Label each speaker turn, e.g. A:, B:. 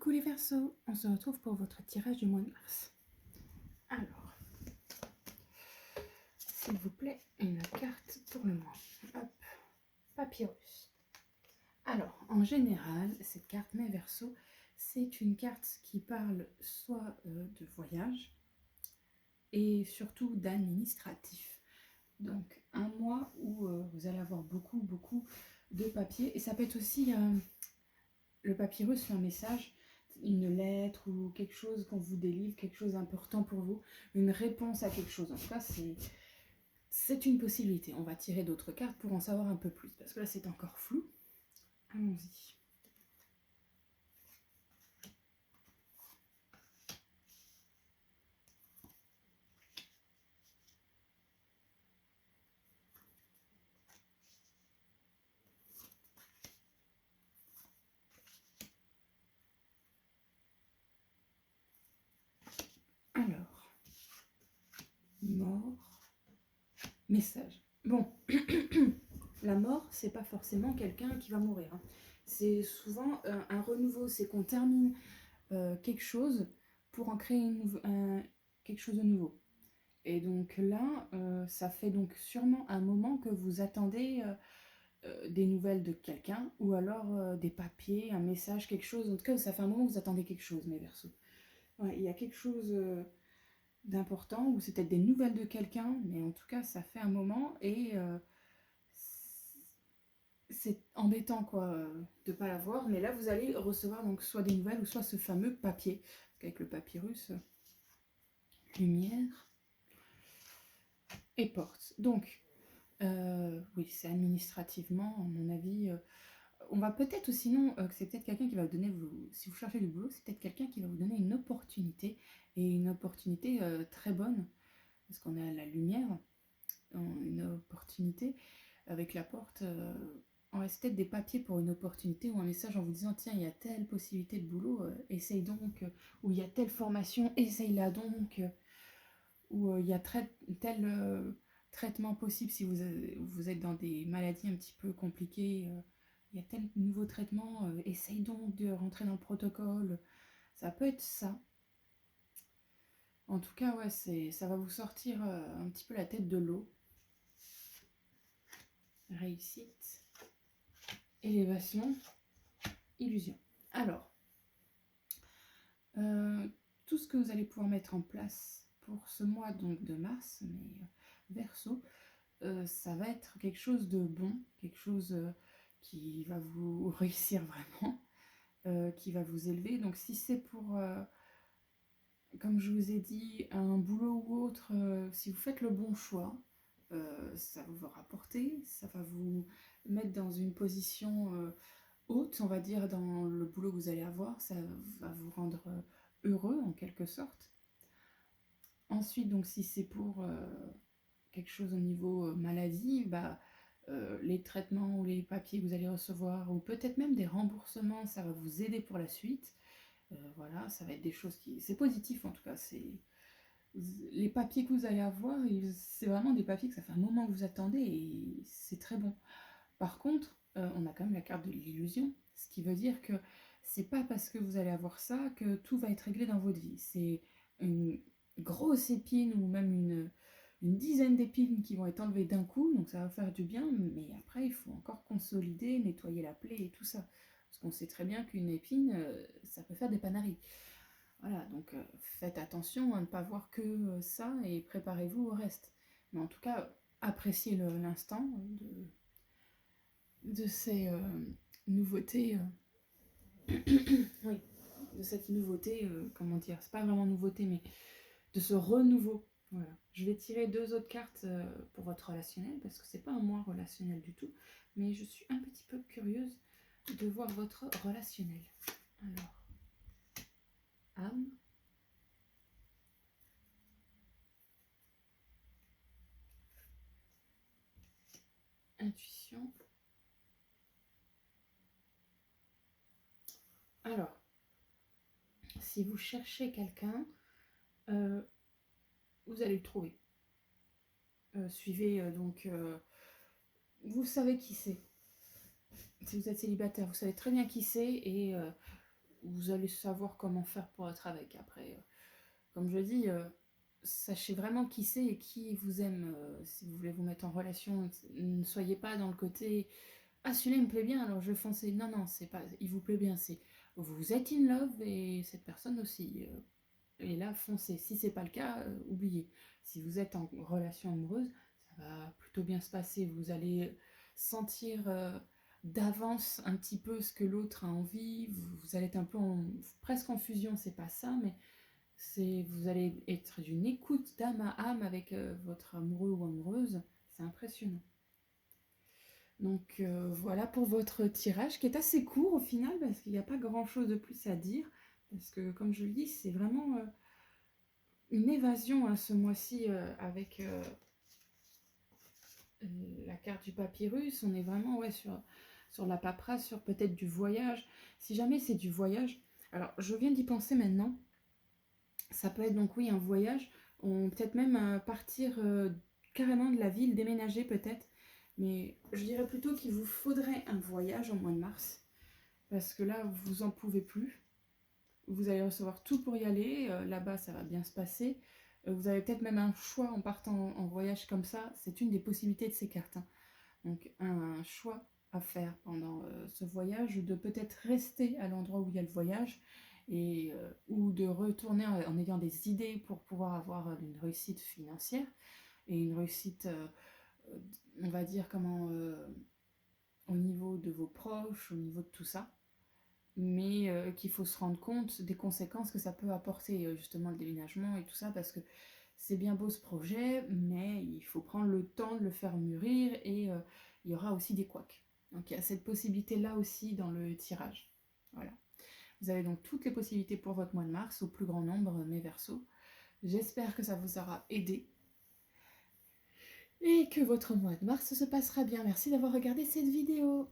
A: Coucou les Verseaux, on se retrouve pour votre tirage du mois de mars. Alors, s'il vous plaît, une carte pour le mois. Hop, papyrus. Alors, en général, cette carte, mes Verseaux, c'est une carte qui parle soit de voyage et surtout d'administratif. Donc, un mois où vous allez avoir beaucoup de papier. Et ça peut être aussi, le papyrus, c'est un message, une lettre ou quelque chose qu'on vous délivre, quelque chose d'important pour vous, une réponse à quelque chose. En tout cas, c'est une possibilité. On va tirer d'autres cartes pour en savoir un peu plus, parce que là, c'est encore flou. Allons-y. Alors, mort, message. Bon, la mort, c'est pas forcément quelqu'un qui va mourir, hein. C'est souvent un renouveau, c'est qu'on termine quelque chose pour en créer quelque chose de nouveau. Et donc là, ça fait donc sûrement un moment que vous attendez des nouvelles de quelqu'un, ou alors des papiers, un message, quelque chose. En tout cas, ça fait un moment que vous attendez quelque chose, mes Verseaux. Ouais, il y a quelque chose d'important, ou c'est peut-être des nouvelles de quelqu'un, mais en tout cas, ça fait un moment, et c'est embêtant, quoi, de ne pas l'avoir. Mais là, vous allez recevoir donc soit des nouvelles, ou soit ce fameux papier. Avec le papyrus, lumière et porte. Donc, oui, c'est administrativement, à mon avis. On va peut-être, ou sinon, c'est peut-être quelqu'un qui va vous donner, si vous cherchez du boulot, c'est peut-être quelqu'un qui va vous donner une opportunité, et une opportunité très bonne, parce qu'on a la lumière, une opportunité avec la porte. On reste peut-être des papiers pour une opportunité, ou un message en vous disant tiens, il y a telle possibilité de boulot, essaye donc, ou il y a telle formation, essaye-la donc, ou il y a tel traitement possible si vous êtes dans des maladies un petit peu compliquées. Il y a tel nouveau traitement, essaye donc de rentrer dans le protocole. Ça peut être ça. En tout cas, ouais, ça va vous sortir un petit peu la tête de l'eau. Réussite, élévation, illusion. Alors, tout ce que vous allez pouvoir mettre en place pour ce mois donc de mars, mais Verseau, ça va être quelque chose de bon, quelque chose qui va vous réussir vraiment, qui va vous élever. Donc si c'est pour, comme je vous ai dit, un boulot ou autre, si vous faites le bon choix, ça va vous rapporter, ça va vous mettre dans une position haute, on va dire, dans le boulot que vous allez avoir, ça va vous rendre heureux en quelque sorte. Ensuite, donc si c'est pour quelque chose au niveau maladie, les traitements ou les papiers que vous allez recevoir, ou peut-être même des remboursements, ça va vous aider pour la suite. Voilà, ça va être des choses qui... C'est positif en tout cas. Les papiers que vous allez avoir, c'est vraiment des papiers que ça fait un moment que vous attendez, et c'est très bon. Par contre, on a quand même la carte de l'illusion, ce qui veut dire que c'est pas parce que vous allez avoir ça que tout va être réglé dans votre vie. C'est une grosse épine, ou même une dizaine d'épines qui vont être enlevées d'un coup, donc ça va faire du bien, mais après il faut encore consolider, nettoyer la plaie et tout ça. Parce qu'on sait très bien qu'une épine, ça peut faire des panaris. Voilà, donc faites attention à ne pas voir que ça, et préparez-vous au reste. Mais en tout cas, appréciez l'instant de ces nouveautés. Oui, de cette nouveauté, comment dire, c'est pas vraiment nouveauté, mais de ce renouveau. Voilà. Je vais tirer 2 autres cartes pour votre relationnel, parce que c'est pas un mois relationnel du tout, mais je suis un petit peu curieuse de voir votre relationnel. Alors, âme, intuition. Alors, si vous cherchez quelqu'un, vous allez le trouver. Suivez donc, vous savez qui c'est. Si vous êtes célibataire, vous savez très bien qui c'est, et vous allez savoir comment faire pour être avec. Après, comme je dis, sachez vraiment qui c'est et qui vous aime. Si vous voulez vous mettre en relation, ne soyez pas dans le côté ah, celui-là il me plaît bien, alors je vais foncer. Non, non, c'est pas, il vous plaît bien, c'est vous êtes in love et cette personne aussi. Et là, foncez. Si c'est pas le cas, oubliez. Si vous êtes en relation amoureuse, ça va plutôt bien se passer. Vous allez sentir d'avance un petit peu ce que l'autre a envie. Vous allez être un peu presque en fusion, c'est pas ça, mais vous allez être d'une écoute d'âme à âme avec votre amoureux ou amoureuse. C'est impressionnant. Donc voilà pour votre tirage qui est assez court au final parce qu'il n'y a pas grand chose de plus à dire. Parce que comme je le dis, c'est vraiment une évasion hein, ce mois-ci avec la carte du papyrus. On est vraiment ouais, sur la paperasse, sur peut-être du voyage. Si jamais c'est du voyage, alors je viens d'y penser maintenant. Ça peut être donc oui un voyage. On peut-être même partir carrément de la ville, déménager peut-être. Mais je dirais plutôt qu'il vous faudrait un voyage au mois de mars. Parce que là, vous en pouvez plus. Vous allez recevoir tout pour y aller. Là-bas, ça va bien se passer. Vous avez peut-être même un choix en partant en voyage comme ça. C'est une des possibilités de ces cartes. Hein. Donc, un choix à faire pendant ce voyage, de peut-être rester à l'endroit où il y a le voyage et, ou de retourner en ayant des idées pour pouvoir avoir une réussite financière et une réussite, on va dire, comment, au niveau de vos proches, au niveau de tout ça mais qu'il faut se rendre compte des conséquences que ça peut apporter, justement le déménagement et tout ça, parce que c'est bien beau ce projet, mais il faut prendre le temps de le faire mûrir et il y aura aussi des couacs. Donc il y a cette possibilité-là aussi dans le tirage. Voilà. Vous avez donc toutes les possibilités pour votre mois de mars, au plus grand nombre, mes Verseaux. J'espère que ça vous aura aidé et que votre mois de mars se passera bien. Merci d'avoir regardé cette vidéo.